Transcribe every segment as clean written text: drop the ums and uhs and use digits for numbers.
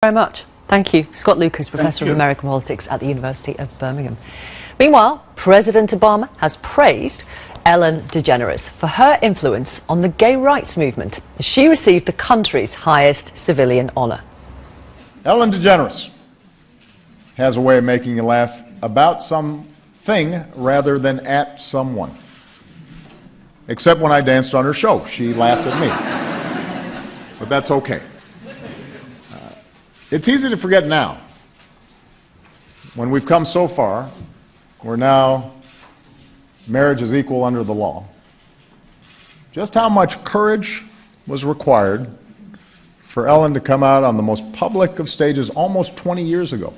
Very much. Thank you. Scott Lucas, Professor of American Politics at the University of Birmingham. Meanwhile, President Obama has praised Ellen DeGeneres for her influence on the gay rights movement. She received the country's highest civilian honour. Ellen DeGeneres has a way of making you laugh about something rather than at someone. Except when I danced on her show, she laughed at me. But that's okay. It's easy to forget now, when we've come so far, where now marriage is equal under the law, just how much courage was required for Ellen to come out on the most public of stages almost 20 years ago.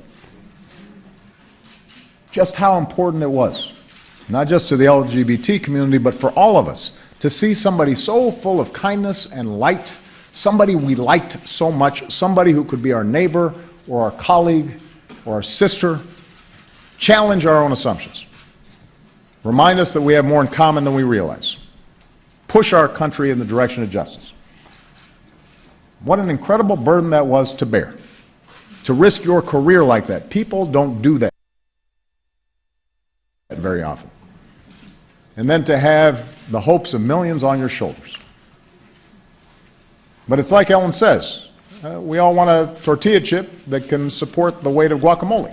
Just how important it was, not just to the LGBT community, but for all of us, to see somebody so full of kindness and light, somebody we liked so much, somebody who could be our neighbor or our colleague or our sister, challenge our own assumptions, remind us that we have more in common than we realize, push our country in the direction of justice. What an incredible burden that was to bear, to risk your career like that. People don't do that very often. And then to have the hopes of millions on your shoulders. But it's like Ellen says, we all want a tortilla chip that can support the weight of guacamole.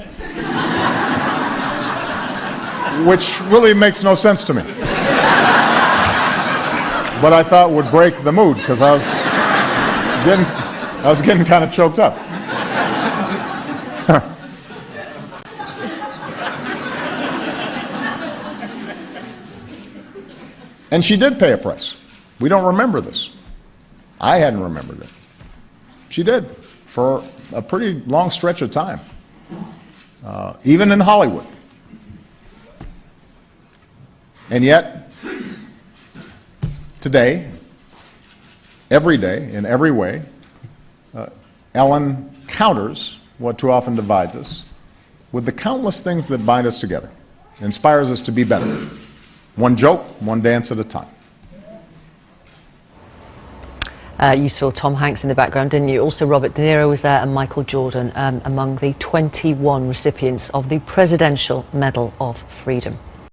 Which really makes no sense to me. But I thought would break the mood, because I was getting kind of choked up. And she did pay a price. We don't remember this. I hadn't remembered it. She did, for a pretty long stretch of time, even in Hollywood. And yet, today, every day, in every way, Ellen counters what too often divides us with the countless things that bind us together, inspires us to be better. One joke, one dance at a time. You saw Tom Hanks in the background, didn't you? Also, Robert De Niro was there and Michael Jordan among the 21 recipients of the Presidential Medal of Freedom.